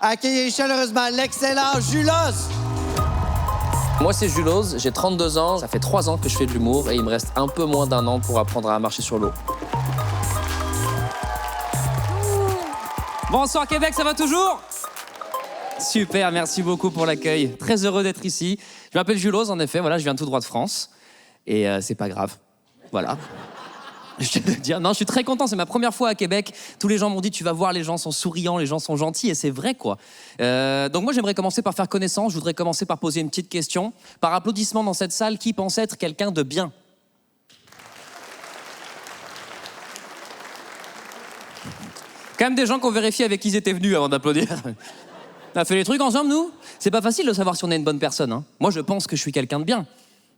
Accueillez chaleureusement l'excellent Julos. Moi, c'est Julos, j'ai 32 ans, ça fait 3 ans que je fais de l'humour et il me reste un peu moins d'1 an pour apprendre à marcher sur l'eau. Bonsoir Québec, ça va toujours? Super, merci beaucoup pour l'accueil. Très heureux d'être ici. Je m'appelle Julos, en effet, voilà, je viens tout droit de France. Et c'est pas grave, voilà. Je tiens à le dire. Non, je suis très content, c'est ma première fois à Québec. Tous les gens m'ont dit, tu vas voir, les gens sont souriants, les gens sont gentils, et c'est vrai, quoi. Donc moi, j'aimerais commencer par faire connaissance. Je voudrais commencer par poser une petite question. Par applaudissement dans cette salle, qui pense être quelqu'un de bien? Quand même des gens qu'on vérifie avec qui ils étaient venus avant d'applaudir. On a fait les trucs ensemble, nous? C'est pas facile de savoir si on est une bonne personne, hein. Moi, je pense que je suis quelqu'un de bien.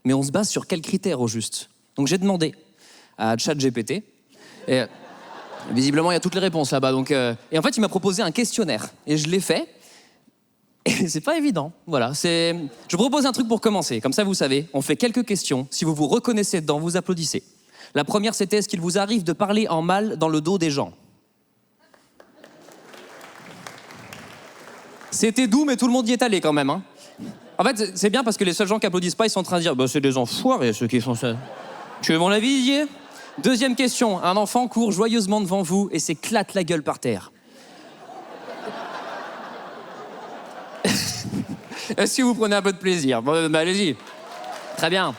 Mais on se base sur quels critères, au juste? Donc j'ai demandé à ChatGPT. Et visiblement, il y a toutes les réponses là-bas. Donc, et en fait, il m'a proposé un questionnaire. Et je l'ai fait. Et c'est pas évident. Voilà. Je vous propose un truc pour commencer. Comme ça, vous savez, on fait quelques questions. Si vous vous reconnaissez dedans, vous applaudissez. La première, c'était, est-ce qu'il vous arrive de parler en mal dans le dos des gens? C'était doux, mais tout le monde y est allé quand même, hein. En fait, c'est bien parce que les seuls gens qui applaudissent pas, ils sont en train de dire bah, c'est des enfoirés ceux qui font ça. Tu veux mon avis, Didier? Deuxième question. Un enfant court joyeusement devant vous et s'éclate la gueule par terre. Est-ce que vous prenez un peu de plaisir? Bon, bah, allez-y. Très bien.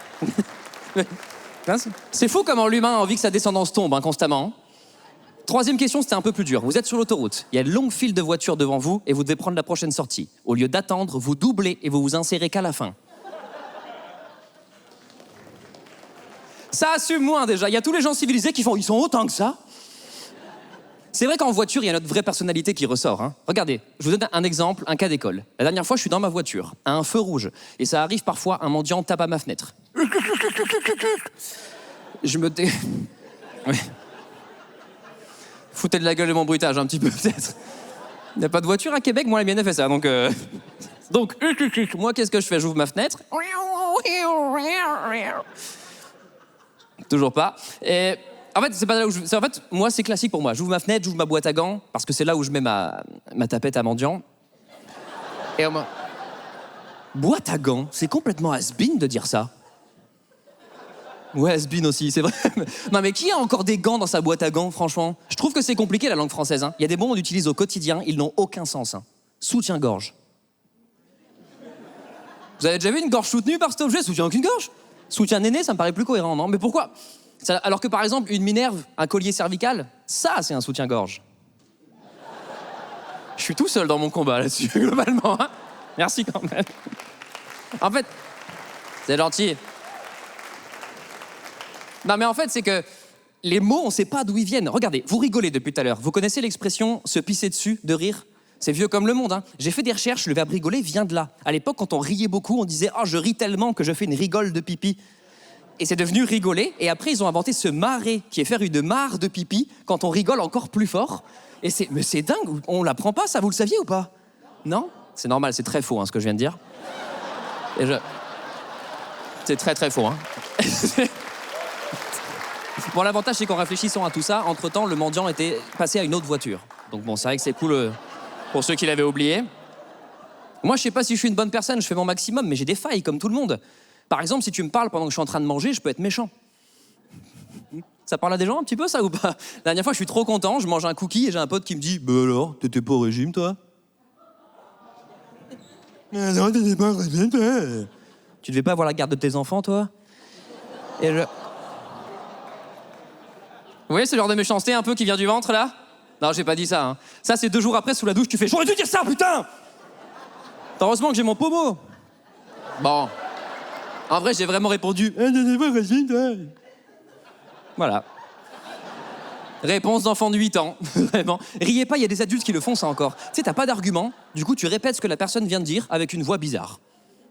C'est fou comment l'humain a envie que sa descendance tombe, hein, constamment. Troisième question, c'était un peu plus dur. Vous êtes sur l'autoroute, il y a une longue file de voitures devant vous et vous devez prendre la prochaine sortie. Au lieu d'attendre, vous doublez et vous vous insérez qu'à la fin. Ça assume moins déjà. Il y a tous les gens civilisés qui font « ils sont autant que ça ». C'est vrai qu'en voiture, il y a notre vraie personnalité qui ressort, hein. Regardez, je vous donne un exemple, un cas d'école. La dernière fois, je suis dans ma voiture, à un feu rouge, et ça arrive parfois, un mendiant tape à ma fenêtre. Je me tais... Oui. Foutez de la gueule de mon bruitage un petit peu, peut-être. Il n'y a pas de voiture à Québec, moi la mienne a fait ça, donc... Donc, moi, qu'est-ce que je fais? J'ouvre ma fenêtre. Toujours pas. Et en fait, c'est pas là où en fait, moi, c'est classique pour moi. J'ouvre ma fenêtre, j'ouvre ma boîte à gants, parce que c'est là où je mets ma tapette à mendiant. Et boîte à gants, c'est complètement has-been de dire ça. Ouais, has-been aussi, c'est vrai. Non, mais qui a encore des gants dans sa boîte à gants, franchement? Je trouve que c'est compliqué, la langue française, hein. Il y a des mots qu'on utilise au quotidien, ils n'ont aucun sens, hein. Soutien-gorge. Vous avez déjà vu une gorge soutenue par cet objet? Soutien aucune gorge. Soutien-néné, ça me paraît plus cohérent, non? Mais pourquoi? Alors que, par exemple, une minerve, un collier cervical, ça, c'est un soutien-gorge. Je suis tout seul dans mon combat, là-dessus, globalement, hein. Merci, quand même. En fait, c'est gentil. Non, mais en fait, c'est que les mots, on sait pas d'où ils viennent. Regardez, vous rigolez depuis tout à l'heure. Vous connaissez l'expression « se pisser dessus » de rire? C'est vieux comme le monde, hein. J'ai fait des recherches, le verbe rigoler vient de là. À l'époque, quand on riait beaucoup, on disait « oh, je ris tellement que je fais une rigole de pipi ». Et c'est devenu rigoler. Et après, ils ont inventé se marrer, qui est faire une mare de pipi quand on rigole encore plus fort. Mais c'est dingue, on l'apprend pas, ça, vous le saviez ou pas? Non? C'est normal, c'est très faux, hein, ce que je viens de dire. C'est très, très faux, hein. Bon, l'avantage, c'est qu'en réfléchissant à tout ça, entre-temps, le mendiant était passé à une autre voiture. Donc bon, c'est vrai que c'est cool pour ceux qui l'avaient oublié. Moi, je sais pas si je suis une bonne personne, je fais mon maximum, mais j'ai des failles, comme tout le monde. Par exemple, si tu me parles pendant que je suis en train de manger, je peux être méchant. Ça parle à des gens un petit peu, ça, ou pas? La dernière fois, je suis trop content, je mange un cookie et j'ai un pote qui me dit « bah alors, t'étais pas au régime, toi ?» Non, t'étais pas au régime, toi. Tu devais pas avoir la garde de tes enfants, toi? Et Vous voyez ce genre de méchanceté un peu qui vient du ventre, là? Non, j'ai pas dit ça, hein. Ça, c'est 2 jours après, sous la douche, tu fais « j'aurais dû dire ça, putain !» Heureusement que j'ai mon pommeau. Bon. En vrai, j'ai vraiment répondu « voilà. Réponse d'enfant de 8 ans. Vraiment. Riez pas, il y a des adultes qui le font, ça encore. Tu sais, t'as pas d'argument, du coup, tu répètes ce que la personne vient de dire avec une voix bizarre.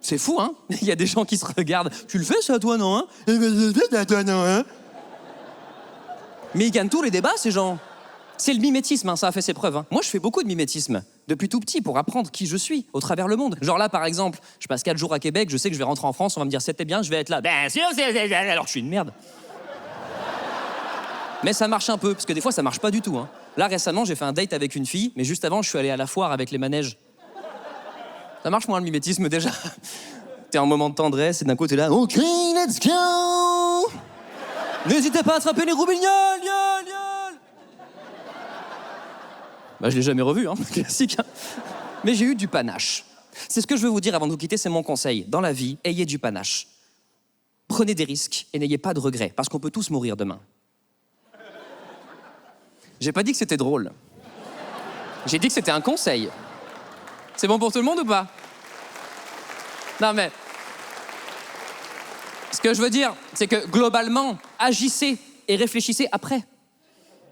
C'est fou, hein? Il y a des gens qui se regardent. Tu le fais, ça, toi, non, hein? Toi, non, hein? Mais ils gagnent tous les débats, ces gens. C'est le mimétisme, hein, ça a fait ses preuves, hein. Moi, je fais beaucoup de mimétisme, depuis tout petit, pour apprendre qui je suis, au travers le monde. Genre là, par exemple, je passe 4 jours à Québec, je sais que je vais rentrer en France, on va me dire « c'était bien », je vais être là « bien sûr, c'est... » alors que je suis une merde. Mais ça marche un peu, parce que des fois, ça marche pas du tout, hein. Là, récemment, j'ai fait un date avec une fille, mais juste avant, je suis allé à la foire avec les manèges. Ça marche moins le mimétisme déjà. T'es en moment de tendresse et d'un coup t'es là. Ok, let's go. N'hésitez pas à attraper les roubignoles, yol, yol. Bah je l'ai jamais revu, hein, classique. Hein. Mais j'ai eu du panache. C'est ce que je veux vous dire avant de vous quitter, c'est mon conseil. Dans la vie, ayez du panache. Prenez des risques et n'ayez pas de regrets, parce qu'on peut tous mourir demain. J'ai pas dit que c'était drôle. J'ai dit que c'était un conseil. C'est bon pour tout le monde ou pas? Non mais... Ce que je veux dire, c'est que globalement, agissez et réfléchissez après.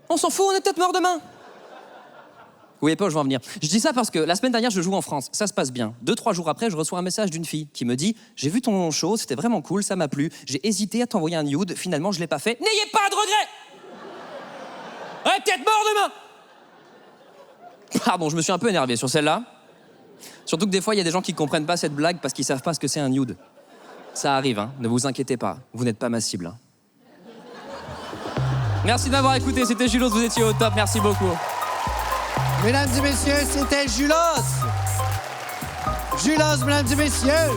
On s'en fout, on est peut-être mort demain. Vous voyez pas où je veux en venir. Je dis ça parce que la semaine dernière, je joue en France. Ça se passe bien. 2-3 jours après, je reçois un message d'une fille qui me dit « J'ai vu ton show, c'était vraiment cool, ça m'a plu. J'ai hésité à t'envoyer un nude, finalement je l'ai pas fait. N'ayez pas de regrets ! On est peut-être mort demain !» Pardon, je me suis un peu énervé sur celle-là. Surtout que des fois, il y a des gens qui comprennent pas cette blague parce qu'ils savent pas ce que c'est un nude. Ça arrive, hein. Ne vous inquiétez pas. Vous n'êtes pas ma cible. Hein. Merci d'avoir écouté. C'était Julos, vous étiez au top. Merci beaucoup. Mesdames et messieurs, c'était Julos. Julos, mesdames et messieurs.